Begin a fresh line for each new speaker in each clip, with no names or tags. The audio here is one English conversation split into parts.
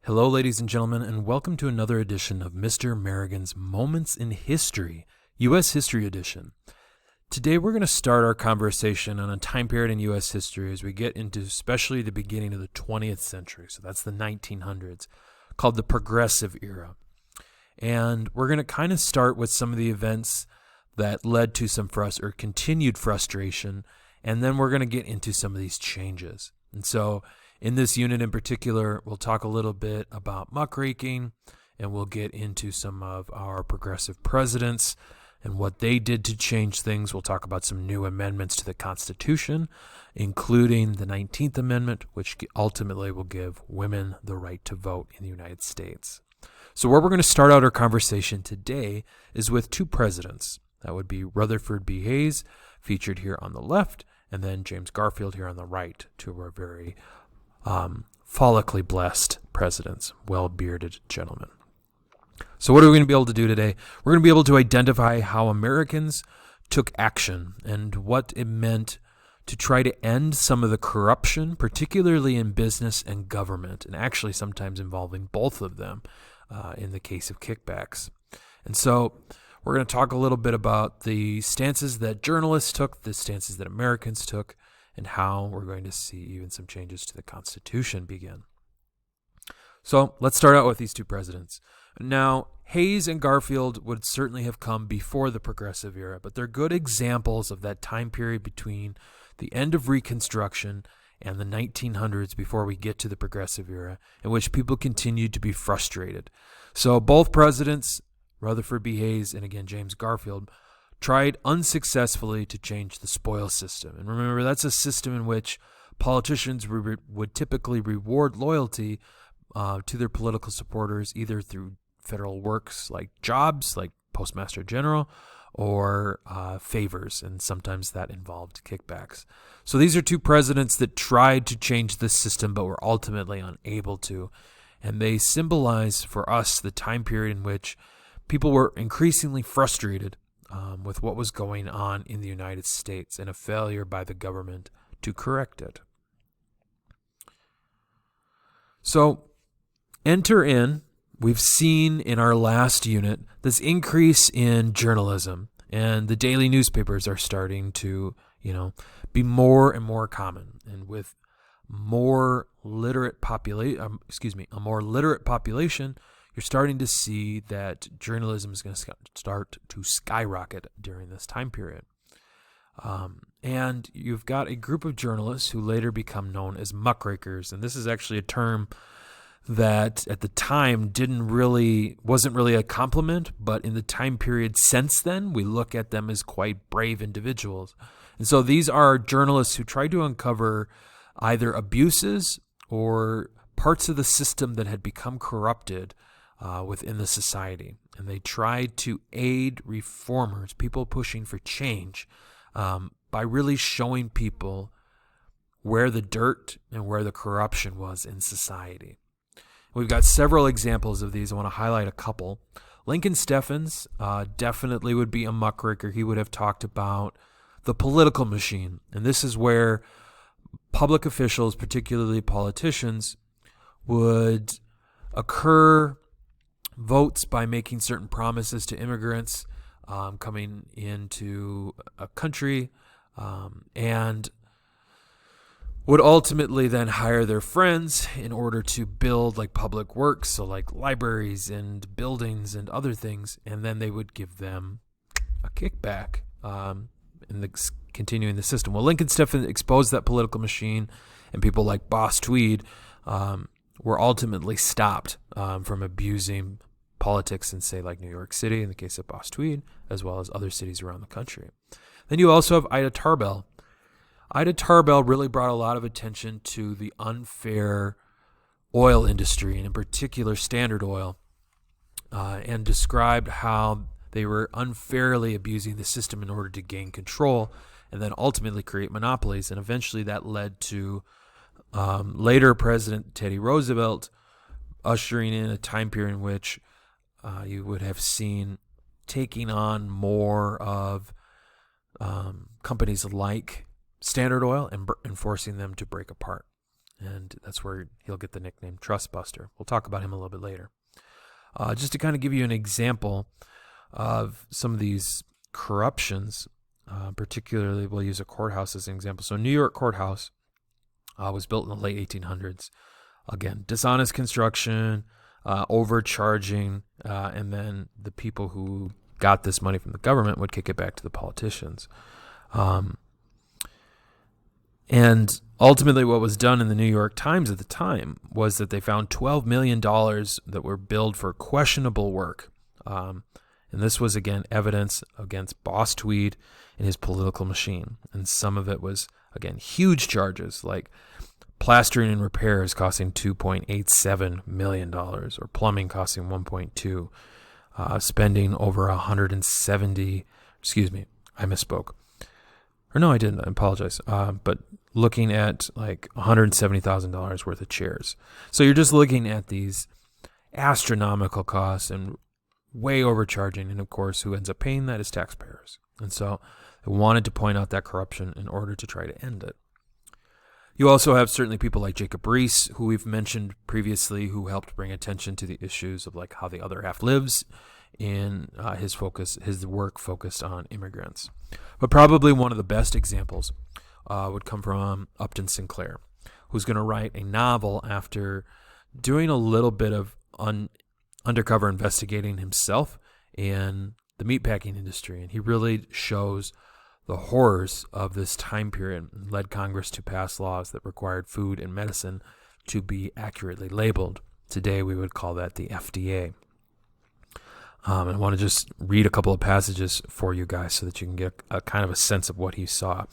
Hello, ladies and gentlemen, and welcome to another edition of Mr. Merrigan's Moments in History, U.S. History Edition. Today, we're going to start our conversation on a time period in U.S. history as we get into especially the beginning of the 20th century, so that's the 1900s, called the Progressive Era. And we're going to kind of start with some of the events that led to some continued frustration, and then we're going to get into some of these changes. And so, in this unit in particular, we'll talk a little bit about muckraking, and we'll get into some of our progressive presidents and what they did to change things. We'll talk about some new amendments to the Constitution, including the 19th Amendment, which ultimately will give women the right to vote in the United States. So where we're going to start out our conversation today is with two presidents. That would be Rutherford B. Hayes, featured here on the left, and then James Garfield here on the right, two of our very follically blessed presidents, well-bearded gentlemen. So what are we going to be able to do today? We're going to be able to identify how Americans took action and what it meant to try to end some of the corruption, particularly in business and government, and actually sometimes involving both of them in the case of kickbacks. And so we're going to talk a little bit about the stances that journalists took, the stances that Americans took, and how we're going to see even some changes to the Constitution begin. So let's start out with these two presidents. Now, Hayes and Garfield would certainly have come before the Progressive Era, but they're good examples of that time period between the end of Reconstruction and the 1900s before we get to the Progressive Era, in which people continued to be frustrated. So both presidents, Rutherford B. Hayes and again James Garfield, tried unsuccessfully to change the spoils system. And remember, that's a system in which politicians would typically reward loyalty to their political supporters, either through federal works like jobs, like Postmaster General, or favors, and sometimes that involved kickbacks. So these are two presidents that tried to change the system but were ultimately unable to. And they symbolize for us the time period in which people were increasingly frustrated with what was going on in the United States and a failure by the government to correct it. So enter in, we've seen in our last unit, this increase in journalism, and the daily newspapers are starting to, be more and more common. And with a more literate population, you're starting to see that journalism is going to start to skyrocket during this time period. And you've got a group of journalists who later become known as muckrakers. And this is actually a term that at the time wasn't really a compliment, but in the time period since then, we look at them as quite brave individuals. And so these are journalists who try to uncover either abuses or parts of the system that had become corrupted within the society. And they tried to aid reformers, people pushing for change, by really showing people where the dirt and where the corruption was in society. We've got several examples of these. I want to highlight a couple. Lincoln Steffens definitely would be a muckraker. He would have talked about the political machine. And this is where public officials, particularly politicians, would occur votes by making certain promises to immigrants coming into a country, and would ultimately then hire their friends in order to build like public works, so like libraries and buildings and other things, and then they would give them a kickback in continuing the system. Well, Lincoln Steffens exposed that political machine, and people like Boss Tweed were ultimately stopped from abusing politics in, say, like New York City, in the case of Boss Tweed, as well as other cities around the country. Then you also have Ida Tarbell. Ida Tarbell really brought a lot of attention to the unfair oil industry, and in particular Standard Oil, and described how they were unfairly abusing the system in order to gain control and then ultimately create monopolies. And eventually that led to later President Teddy Roosevelt ushering in a time period in which you would have seen taking on more of companies like Standard Oil and forcing them to break apart. and that's where he'll get the nickname Trust Buster. We'll talk about him a little bit later. Just to kind of give you an example of some of these corruptions, particularly we'll use a courthouse as an example. So New York courthouse was built in the late 1800s. Again, dishonest construction, overcharging, and then the people who got this money from the government would kick it back to the politicians. And ultimately what was done in the New York Times at the time was that they found $12 million that were billed for questionable work. And this was, again, evidence against Boss Tweed and his political machine. And some of it was, again, huge charges like plastering and repairs costing $2.87 million, or plumbing costing $1.2 million, spending over 170, excuse me, I misspoke. Or no, I didn't, I apologize. But looking at like $170,000 worth of chairs. So you're just looking at these astronomical costs and way overcharging. And of course, who ends up paying that is taxpayers. And so I wanted to point out that corruption in order to try to end it. You also have certainly people like Jacob Riis, who we've mentioned previously, who helped bring attention to the issues of like how the other half lives in his work focused on immigrants. But probably one of the best examples would come from Upton Sinclair, who's going to write a novel after doing a little bit of undercover investigating himself in the meatpacking industry. And he really shows the horrors of this time period and led Congress to pass laws that required food and medicine to be accurately labeled. Today, we would call that the FDA. And I want to just read a couple of passages for you guys so that you can get a kind of a sense of what he saw.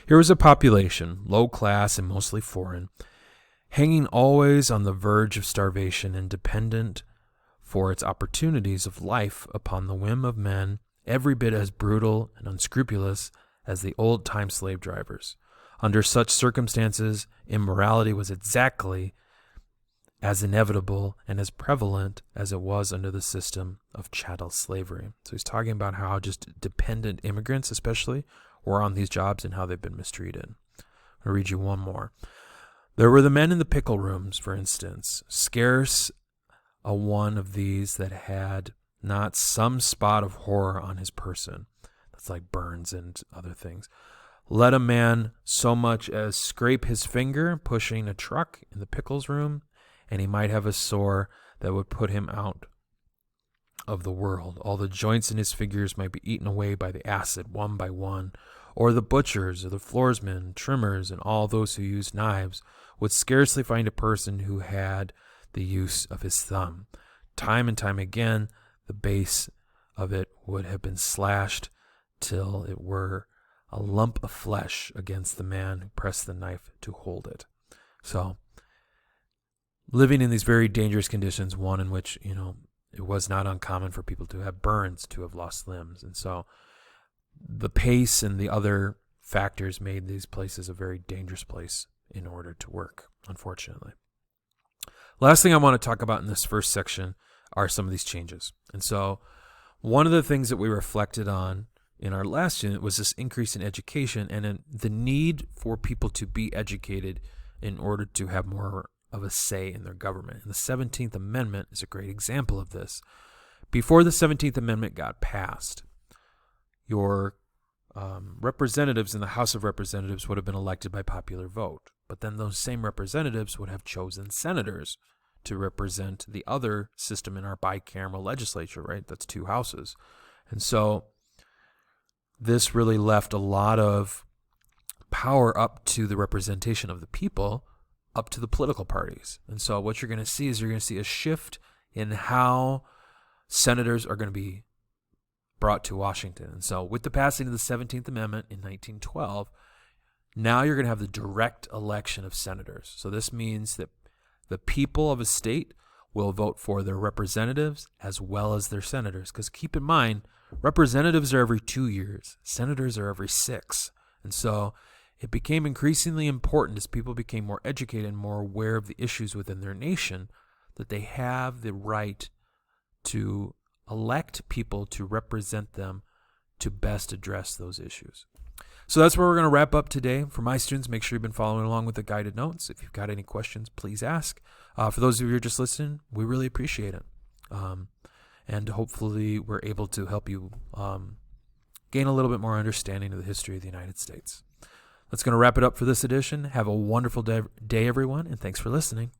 Here was a population, low class and mostly foreign, hanging always on the verge of starvation and dependent for its opportunities of life upon the whim of men every bit as brutal and unscrupulous as the old-time slave drivers. Under such circumstances, immorality was exactly as inevitable and as prevalent as it was under the system of chattel slavery. So he's talking about how just dependent immigrants, especially, were on these jobs and how they've been mistreated. I'll read you one more. There were the men in the pickle rooms, for instance, scarce a one of these that had not some spot of horror on his person. That's like burns and other things. Let a man so much as scrape his finger pushing a truck in the pickles room, and he might have a sore that would put him out of the world. All the joints in his figures might be eaten away by the acid one by one, or the butchers, or the floorsmen, trimmers, and all those who use knives would scarcely find a person who had the use of his thumb. Time and time again, the base of it would have been slashed till it were a lump of flesh against the man who pressed the knife to hold it. So, living in these very dangerous conditions, one in which, it was not uncommon for people to have burns, to have lost limbs. And so the pace and the other factors made these places a very dangerous place in order to work, unfortunately. Last thing I want to talk about in this first section are some of these changes. And so one of the things that we reflected on in our last unit was this increase in education and the need for people to be educated in order to have more of a say in their government. And the 17th Amendment is a great example of this. Before the 17th Amendment got passed, your representatives in the House of Representatives would have been elected by popular vote. But then those same representatives would have chosen senators to represent the other system in our bicameral legislature, right? That's two houses. And so this really left a lot of power up to the representation of the people, up to the political parties. And so what you're going to see is you're going to see a shift in how senators are going to be brought to Washington. And so with the passing of the 17th Amendment in 1912, now you're going to have the direct election of senators. So this means that the people of a state will vote for their representatives as well as their senators. Because keep in mind, representatives are every 2 years. Senators are every 6. And so it became increasingly important as people became more educated and more aware of the issues within their nation that they have the right to elect people to represent them to best address those issues. So that's where we're going to wrap up today. For my students, make sure you've been following along with the guided notes. If you've got any questions, please ask. For those of you who are just listening, we really appreciate it. And hopefully we're able to help you gain a little bit more understanding of the history of the United States. That's going to wrap it up for this edition. Have a wonderful day, everyone, and thanks for listening.